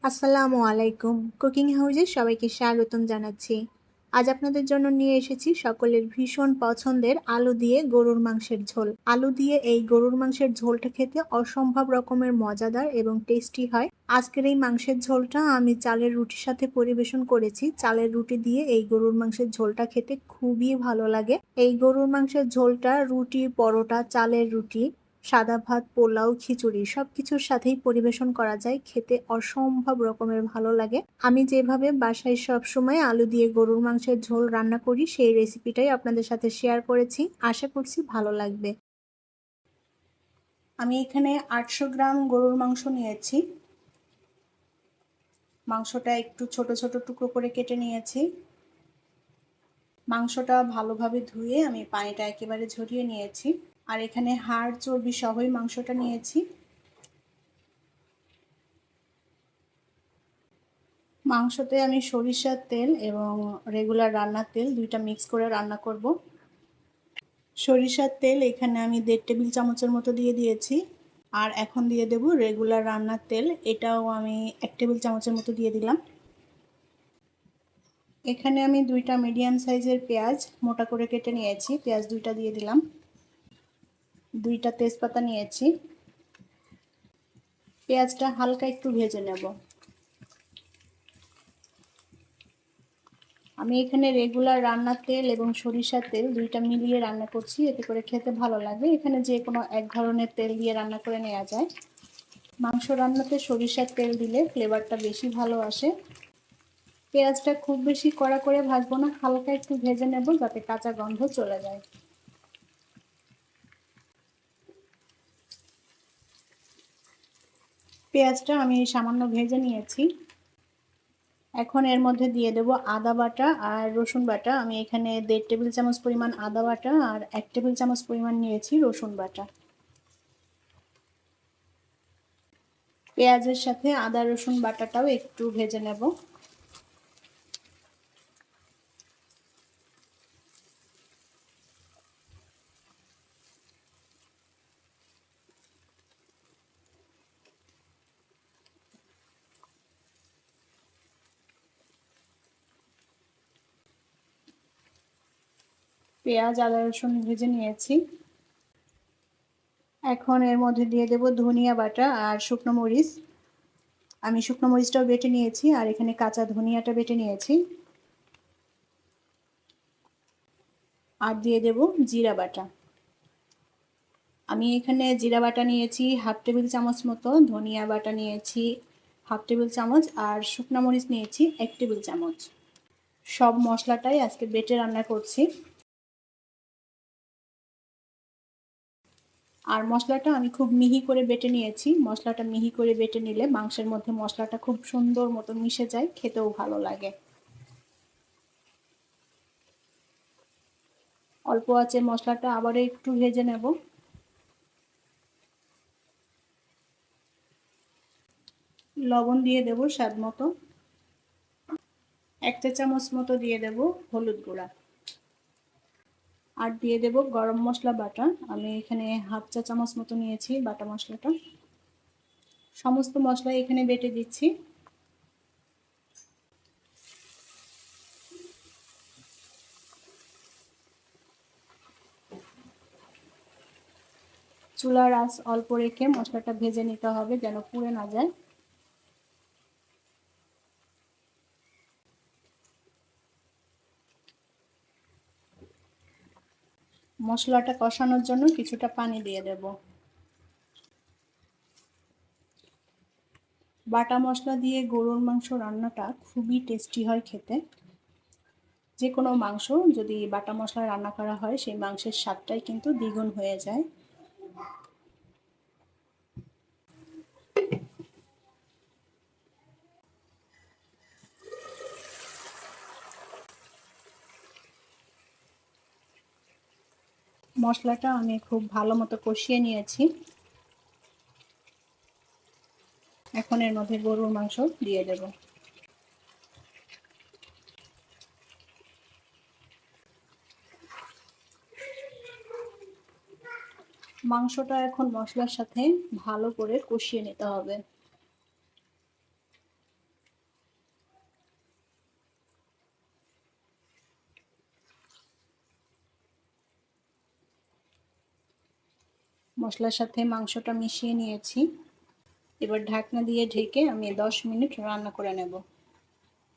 আসসালামু আলাইকুম। কুকিং হাউজে সবাইকে স্বাগতম জানাচ্ছি। আজ আপনাদের জন্য নিয়ে এসেছি সকলের ভীষণ পছন্দের আলু দিয়ে গরুর মাংসের ঝোল। আলু দিয়ে এই গরুর মাংসের ঝোলটা খেতে অসম্ভব রকমের মজাদার এবং টেস্টি হয়। আজকের এই মাংসের ঝোলটা আমি চালের রুটির সাথে পরিবেশন করেছি। চালের রুটি দিয়ে এই গরুর মাংসের ঝোলটা খেতে খুবই ভালো লাগে। এই গরুর মাংসের ঝোলটা রুটি, পরোটা, চালের রুটি, সাদা ভাত, পোলাও, খিচুড়ি সবকিছুর সাথেই পরিবেশন করা যায়। খেতে অসম্ভব রকমের ভালো লাগে। আমি যেভাবে বাসায় সবসময় আলু দিয়ে গরুর মাংসের ঝোল রান্না করি সেই রেসিপিটাই আপনাদের সাথে শেয়ার করেছি। আশা করছি ভালো লাগবে। আমি এখানে 800 গ্রাম গরুর মাংস নিয়েছি। মাংসটা একটু ছোট ছোট টুকরো করে কেটে নিয়েছি। মাংসটা ভালোভাবে ধুয়ে আমি পানিটা একেবারে ঝরিয়ে নিয়েছি। আর এখানে হাড় চর্বি সহই মাংসটা নিয়েছি। মাংসতে আমি সরিষার তেল এবং রেগুলার রান্নার তেল দুইটা মিক্স করে রান্না করব। সরিষার তেল এখানে আমি 1.5 টেবিল চামচের মতো দিয়ে দিয়েছি। আর এখন দিয়ে দেব রেগুলার রান্নার তেল, এটাও আমি 1 টেবিল চামচের মতো দিয়ে দিলাম। এখানে আমি দুইটা মিডিয়াম সাইজের পেঁয়াজ মোটা করে কেটে নিয়েছি, পেঁয়াজ দুইটা দিয়ে দিলাম। দুইটা তেজপাতা নিয়েছি। পেঁয়াজটা হালকা একটু ভেজে নেব। আমি এখানে রেগুলার রান্নার তেল এবং সরিষার তেল দুইটা মিলিয়ে রান্না করছি, এতে করে খেতে ভালো লাগে। এখানে যে কোনো এক ধরনের তেল দিয়ে রান্না করে নেওয়া যায়। মাংস রান্নাতে সরিষার তেল দিলে ফ্লেভারটা বেশি ভালো আসে। পেঁয়াজটা খুব বেশি কড়া করে ভাজবো না, হালকা একটু ভেজে নেব যাতে কাঁচা গন্ধ চলে যায়। পেঁয়াজটা আমি সামান্য ভেজে নিয়েছি। এখন এর মধ্যে দিয়ে দেব আদা বাটা আর রসুন বাটা। আমি এখানে 1.5 টেবিল চামচ পরিমাণ আদা বাটা আর 1 টেবিল চামচ পরিমাণ নিয়েছি রসুন বাটা। পেঁয়াজের সাথে আদা রসুন বাটাটাও একটু ভেজে নেব। পেঁয়াজ আদা রসুন ভেজে নিয়েছি। এখন এর মধ্যে দিয়ে দেব ধনিয়া বাটা আর শুকনো মরিচ। আমি শুকনো মরিচটাও বেটে নিয়েছি আর এখানে কাঁচা ধনিয়াটা বেটে নিয়েছি। আর দিয়ে দেব জিরা বাটা। আমি এখানে জিরা বাটা নিয়েছি 1/2 টেবিল চামচ মতো, ধনিয়া বাটা নিয়েছি 1/2 টেবিল চামচ আর শুকনো মরিচ নিয়েছি 1 টেবিল চামচ। সব মশলাটাই আজকে বেটে রান্না করছি। আর মশলাটা আমি খুব মিহি করে বেটে নিয়েছি। মশলাটা মিহি করে বেটে নিলে মাংসের মধ্যে মশলাটা খুব সুন্দর মতো মিশে যায়, খেতেও ভালো লাগে। অল্প আঁচে মশলাটা আবারও একটু ভেজে নেব। লবণ দিয়ে দেব স্বাদ মতো। 1 চা চামচ মতো দিয়ে দেব হলুদ গুঁড়া। আর দিয়ে দেব গরম মশলা বাটা। আমি এখানে 1/2 চা চামচ মতো নিয়েছি বাটা মশলাটা। সমস্ত মশলা এখানে বেটে দিচ্ছি। চুলার আঁচ অল্প রেখে মশলাটা ভেজে নিতে হবে যেন পুড়ে না যায়। মশলাটা কষানোর জন্য কিছুটা পানি দিয়ে দেব। বাটা মশলা দিয়ে গরুর মাংস রান্নাটা খুবই টেস্টি হয় খেতে। যে কোনো মাংস যদি বাটা মশলা রান্না করা হয় সেই মাংসের স্বাদটাই কিন্তু দ্বিগুণ হয়ে যায়। মশলাটা আমি খুব ভালো মতো কষিয়ে নিয়েছি। এখন এর মধ্যে গরুর মাংস দিয়ে দেব। মাংসটা এখন মশলার সাথে ভালো করে কষিয়ে নিতে হবে। মশলার সাথে মাংসটা মিশিয়ে নিয়েছি। এবার ঢাকনা দিয়ে ঢেকে আমি 10 মিনিট রান্না করে নেব।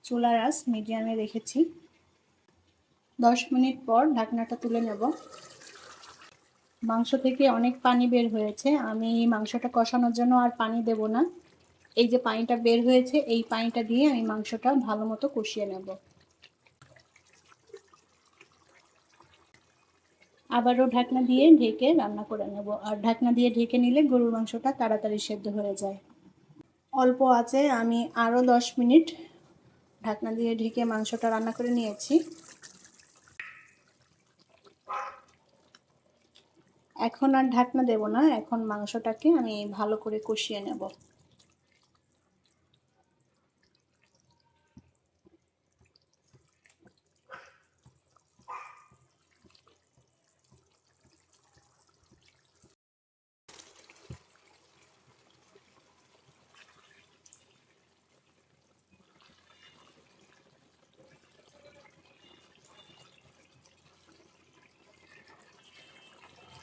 চুলার আঁচ মিডিয়ামে রেখেছি। 10 মিনিট পর ঢাকনাটা তুলে নেব। মাংস থেকে অনেক পানি বের হয়েছে। আমি মাংসটা কষানোর জন্য আর পানি দেব না। এই যে পানিটা বের হয়েছে, এই পানিটা দিয়ে আমি মাংসটা ভালো মতো কষিয়ে নেব। আবারও ঢাকনা দিয়ে ঢেকে রান্না করে নেব। আর ঢাকনা দিয়ে ঢেকে নিলে গরুর মাংসটা তাড়াতাড়ি সেদ্ধ হয়ে যায়। অল্প আঁচে আমি আরও 10 মিনিট ঢাকনা দিয়ে ঢেকে মাংসটা রান্না করে নিয়েছি। এখন আর ঢাকনা দেব না, এখন মাংসটাকে আমি ভালো করে কষিয়ে নেব।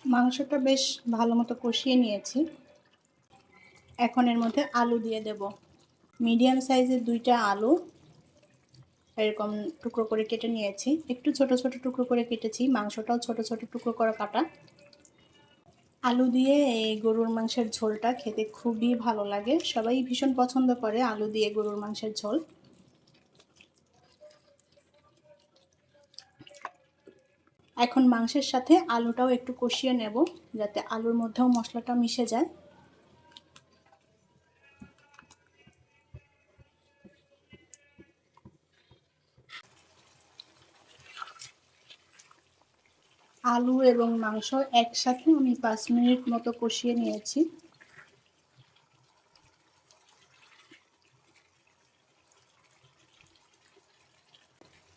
মাংসটা বেশ ভালো মতো কষিয়ে নিয়েছি। এখন এর মধ্যে আলু দিয়ে দেব। মিডিয়াম সাইজের 2টা আলু এরকম টুকরো করে কেটে নিয়েছি। একটু ছোট ছোট টুকরো করে কেটেছি, মাংসটাও ছোট ছোট টুকরো করে কাটা। আলু দিয়ে এই গরুর মাংসের ঝোলটা খেতে খুবই ভালো লাগে। সবাই ভীষণ পছন্দ করে আলু দিয়ে গরুর মাংসের ঝোল। এখন মাংসের সাথে আলুটাও একটু কষিয়ে নেব, যাতে আলুর মধ্যেও মশলাটা মিশে যায়। আলু এবং মাংস একসাথে আমি 5 মিনিট মতো কষিয়ে নিয়েছি।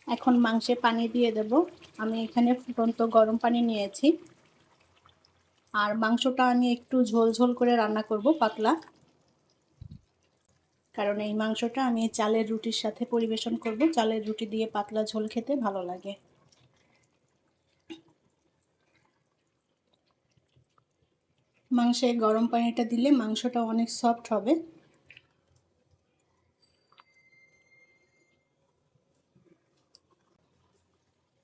এখন মাংসে পানি দিয়ে দেব। আমি এখানে ফুটন্ত গরম পানি নিয়েছি। আর মাংসটা আমি একটু ঝোল ঝোল করে রান্না করব, পাতলা, কারণ এই মাংসটা আমি চালের রুটির সাথে পরিবেশন করব। চালের রুটি দিয়ে পাতলা ঝোল খেতে ভালো লাগে। মাংসে গরম পানিটা দিলে মাংসটা অনেক সফট হবে।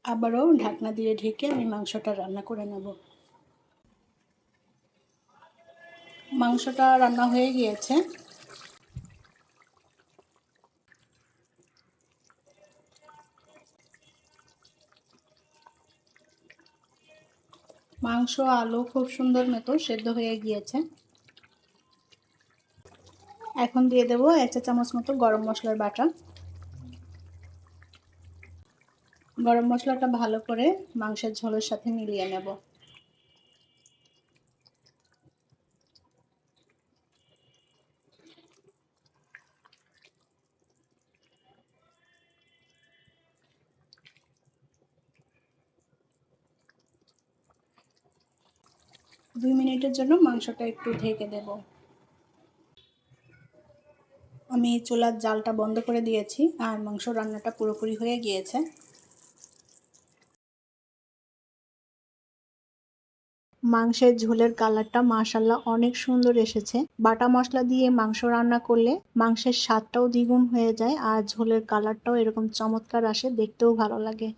আবারও ঢাকনা দিয়ে ঢেকে আমি মাংসটা রান্না করে নেব। মাংসটা রান্না হয়ে গিয়েছে। মাংস আলু খুব সুন্দর মতো সেদ্ধ হয়ে গিয়েছে। এখন দিয়ে দেবো 1 চা চামচ মতো গরম মশলার বাটা। গরম মশলাটা ভালো করে মাংসের ঝোলের সাথে মিলিয়ে নেব। দুই মিনিটের জন্য মাংসটা একটু ঢেকে দেব। আমি চুলার জালটা বন্ধ করে দিয়েছি আর মাংস রান্নাটা পুরোপুরি হয়ে গিয়েছে। মাংসের ঝোলের কালারটা মাশাআল্লাহ অনেক সুন্দর এসেছে। বাটা মশলা দিয়ে মাংস রান্না করলে মাংসের স্বাদটাও দ্বিগুণ হয়ে যায় আর ঝোলের কালারটাও এরকম চমৎকার আসে, দেখতেও ভালো লাগে।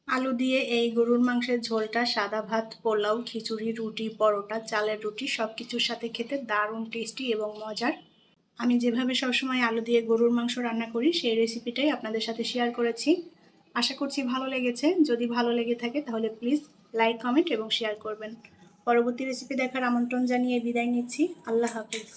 আলু দিয়ে এই গরুর মাংসের ঝোলটা সাদা ভাত, পোলাও, খিচুড়ি, রুটি, পরোটা, চালের রুটি সব কিছুর সাথে খেতে দারুণ টেস্টি এবং মজার। আমি যেভাবে সবসময় আলু দিয়ে গরুর মাংস রান্না করি সেই রেসিপিটাই আপনাদের সাথে শেয়ার করেছি। আশা করছি ভালো লেগেছে। যদি ভালো লেগে থাকে তাহলে প্লিজ লাইক, কমেন্ট এবং শেয়ার করবেন। পরবর্তী রেসিপি দেখার আমন্ত্রণ জানিয়ে বিদায় নিচ্ছি। আল্লাহ হাফেজ।